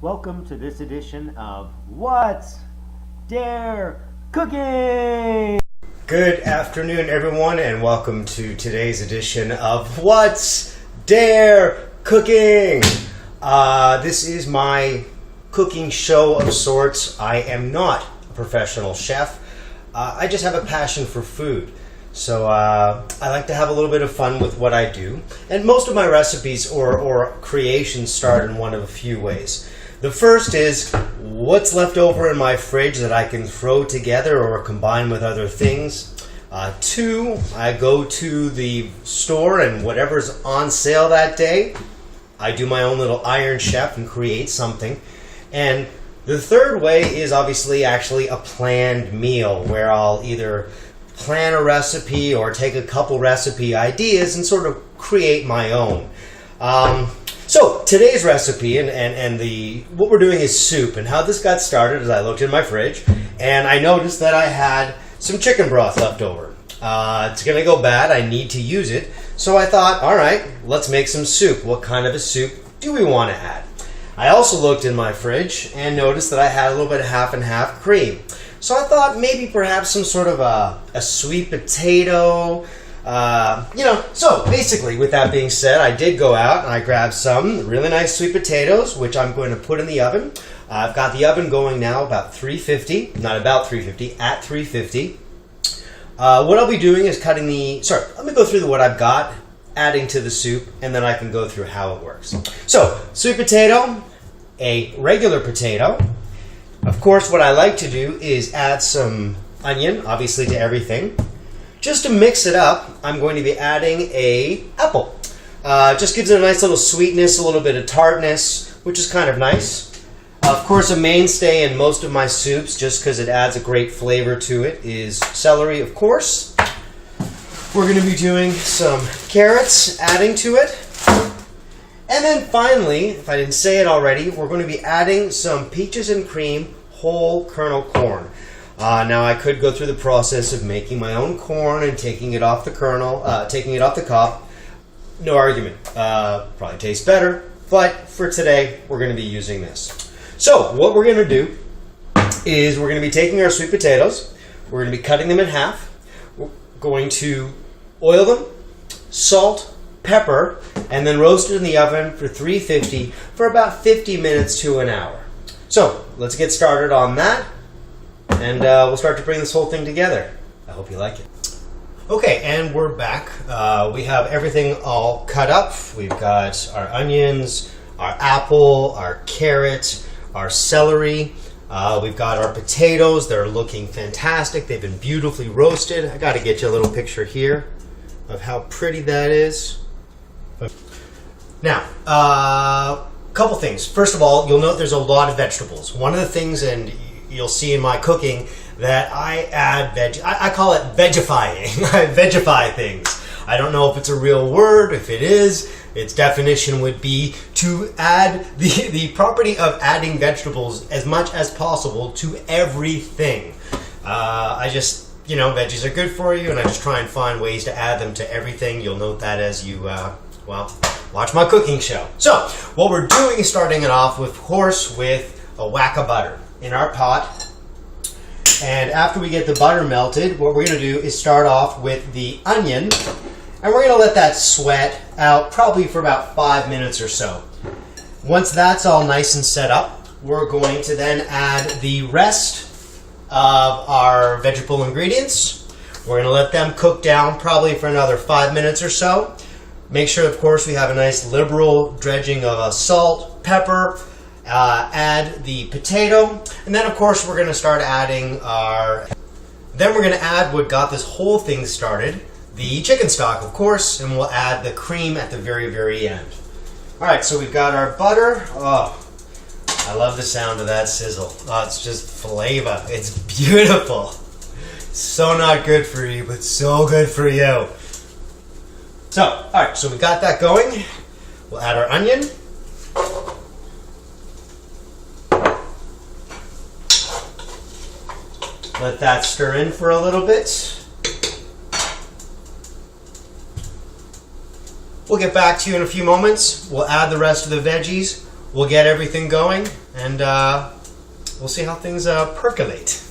Welcome to this edition of What's Dair Cooking? Good afternoon, everyone, and welcome to today's edition of What's Dair Cooking? This is my cooking show of sorts. I am not a professional chef. I just have a passion for food. So I like to have a little bit of fun with what I do. And most of my recipes or creations start in one of a few ways. The first is what's left over in my fridge that I can throw together or combine with other things. Two, I go to the store and whatever's on sale that day, I do my own little Iron Chef and create something. And the third way is obviously actually a planned meal where I'll either plan a recipe or take a couple recipe ideas and sort of create my own. So today's recipe and what we're doing is soup, and how this got started is I looked in my fridge and I noticed that I had some chicken broth left over. It's gonna go bad, I need to use it. So I thought, all right, let's make some soup. What kind of a soup do we want to add? I also looked in my fridge and noticed that I had a little bit of half and half cream. So I thought maybe perhaps some sort of a sweet potato. So basically, with that being said, I did go out and I grabbed some really nice sweet potatoes, which I'm going to put in the oven. I've got the oven going now about 350, not about 350, at 350. What I'll be doing is let me go through what I've got, adding to the soup, and then I can go through how it works. So, sweet potato, a regular potato. Of course, what I like to do is add some onion, obviously, to everything. Just to mix it up, I'm going to be adding an apple. Just gives it a nice little sweetness, a little bit of tartness, which is kind of nice. Of course, a mainstay in most of my soups, just because it adds a great flavor to it, is celery, of course. We're going to be doing some carrots, adding to it. And then finally, if I didn't say it already, we're going to be adding some peaches and cream whole kernel corn. Now I could go through the process of making my own corn and taking it off the kernel, taking it off the cob. No argument. Probably tastes better, but for today we're going to be using this. So what we're going to do is we're going to be taking our sweet potatoes, we're going to be cutting them in half, we're going to oil them, salt, pepper, and then roast it in the oven for 350 for about 50 minutes to an hour. So let's get started on that. And we'll start to bring this whole thing together. I hope you like it. Okay, and we're back. We have everything all cut up. We've got our onions, our apple, our carrot, our celery. We've got our potatoes. They're looking fantastic. They've been beautifully roasted. I got to get you a little picture here of how pretty that is. Now, couple things. First of all, you'll note there's a lot of vegetables. One of the things, and you'll see in my cooking, that I add I call it vegifying. I vegify things. I don't know if it's a real word. If it is, its definition would be to add the property of adding vegetables as much as possible to everything. Veggies are good for you, and I just try and find ways to add them to everything. You'll note that as you, watch my cooking show. So, what we're doing is starting it off, of course, with a whack of butter in our pot. And after we get the butter melted, what we're going to do is start off with the onion, and we're going to let that sweat out probably for about 5 minutes or so. Once that's all nice and set up, we're going to then add the rest of our vegetable ingredients. We're going to let them cook down probably for another 5 minutes or so. Make sure, of course, we have a nice liberal dredging of salt, pepper. Add the potato, and then of course we're going to start adding then we're going to add what got this whole thing started, the chicken stock, of course, and we'll add the cream at the very, very end. Alright, so we've got our butter. Oh, I love the sound of that sizzle. Oh, it's just flavor. It's beautiful. So not good for you, but so good for you. So, alright, so we got that going. We'll add our onion. Let that stir in for a little bit. We'll get back to you in a few moments. We'll add the rest of the veggies. we'll get everything going, and we'll see how things percolate.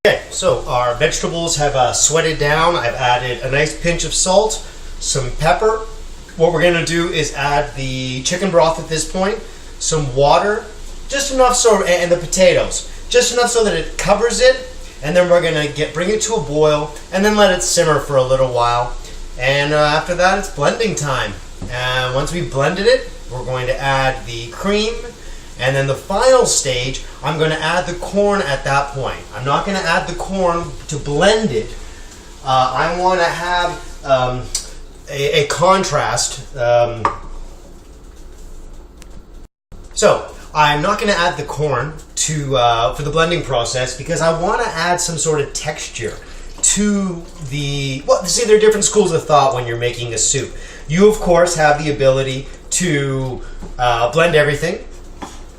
Okay, so our vegetables have sweated down. I've added a nice pinch of salt, some pepper. What we're going to do is add the chicken broth at this point, some water, just enough and the potatoes, just enough so that it covers it, and then we're going to bring it to a boil and then let it simmer for a little while. And after that, it's blending time. And once we've blended it, we're going to add the cream. And then the final stage, I'm going to add the corn at that point. I'm not going to add the corn to blend it. I want to have a contrast. So I'm not going to add the corn for the blending process because I want to add some sort of texture to the, well, see, there are different schools of thought when you're making a soup. You, of course, have the ability to blend everything.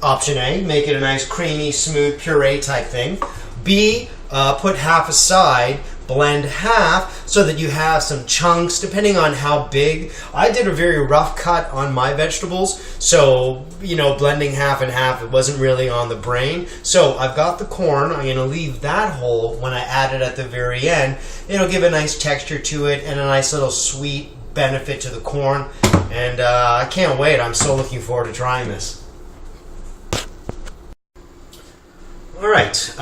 Option A, make it a nice creamy, smooth puree type thing. B, put half aside, blend half so that you have some chunks depending on how big. I did a very rough cut on my vegetables, so, you know, blending half and half, it wasn't really on the brain. So I've got the corn. I'm going to leave that whole when I add it at the very end. It'll give a nice texture to it and a nice little sweet benefit to the corn. And I can't wait. I'm so looking forward to trying this. All right,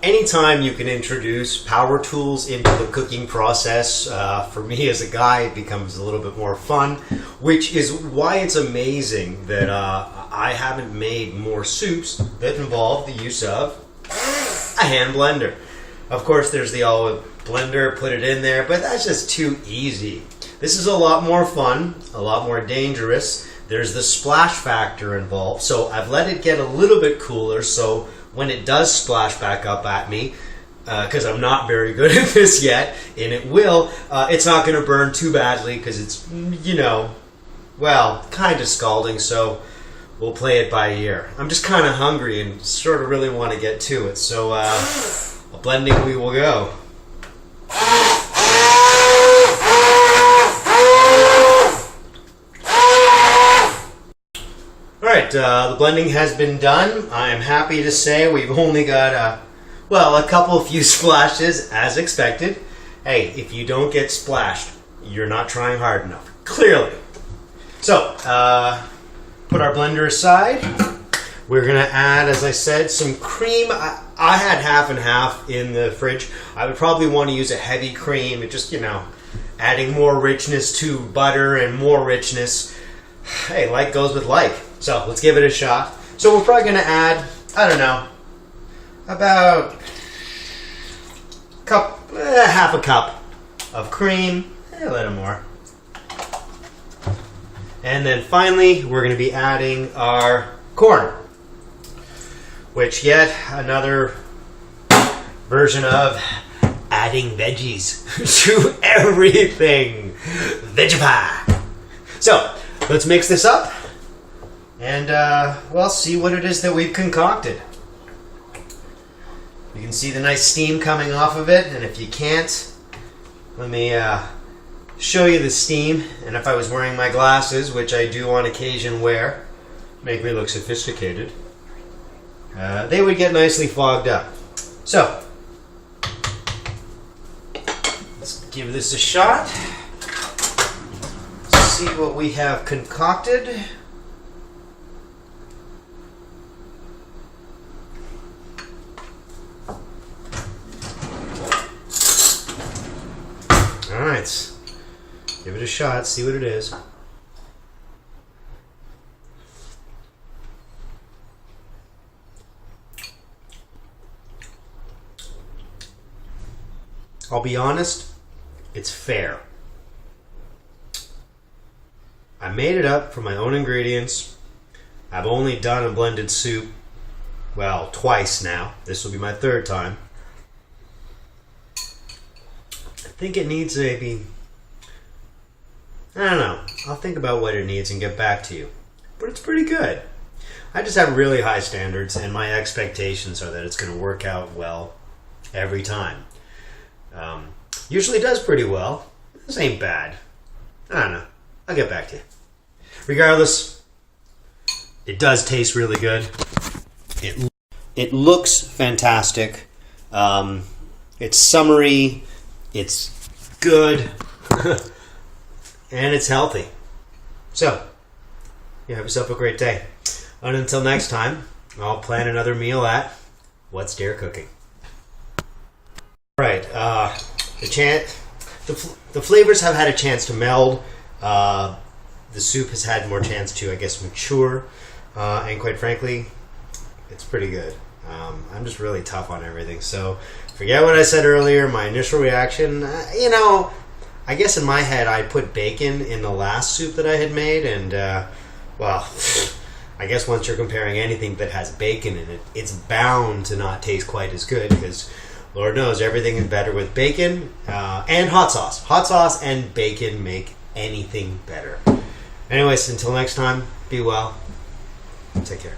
anytime you can introduce power tools into the cooking process, for me as a guy, it becomes a little bit more fun, which is why it's amazing that I haven't made more soups that involve the use of a hand blender. Of course, there's the old blender, put it in there, but that's just too easy. This is a lot more fun, a lot more dangerous. There's the splash factor involved, so I've let it get a little bit cooler, so when it does splash back up at me, because I'm not very good at this yet, and it will, it's not going to burn too badly because it's, you know, well, kind of scalding, so we'll play it by ear. I'm just kind of hungry and sort of really want to get to it, so blending we will go. Alright, the blending has been done. I am happy to say we've only got, a few splashes as expected. Hey, if you don't get splashed, you're not trying hard enough. Clearly. So, put our blender aside. We're going to add, as I said, some cream. I had half and half in the fridge. I would probably want to use a heavy cream. It just, you know, adding more richness to butter and more richness. Hey, like goes with like. So let's give it a shot. So we're probably going to add, I don't know, about half a cup of cream, a little more. And then finally, we're going to be adding our corn, which yet another version of adding veggies to everything. Veggie. So let's mix this up. And, well, see what it is that we've concocted. You can see the nice steam coming off of it, and if you can't, let me show you the steam. And if I was wearing my glasses, which I do on occasion wear, make me look sophisticated, they would get nicely fogged up. So, let's give this a shot. See what we have concocted. Alright, give it a shot, see what it is. I'll be honest, it's fair. I made it up from my own ingredients. I've only done a blended soup, well, twice now. This will be my third time. I think it needs maybe, I don't know. I'll think about what it needs and get back to you. But it's pretty good. I just have really high standards, and my expectations are that it's going to work out well every time. Usually does pretty well. This ain't bad. I don't know. I'll get back to you. Regardless, It does taste really good. It looks fantastic. It's summery. It's good. And it's healthy. So, you have yourself a great day. And until next time, I'll plan another meal at What's Dair Cooking. All right. The flavors have had a chance to meld. The soup has had more chance to, I guess, mature. And quite frankly, it's pretty good. I'm just really tough on everything. So forget what I said earlier. My initial reaction, I guess in my head I put bacon in the last soup that I had made. And, well, I guess once you're comparing anything that has bacon in it, it's bound to not taste quite as good because Lord knows everything is better with bacon and hot sauce. Hot sauce and bacon make anything better. Anyways, until next time, be well. Take care.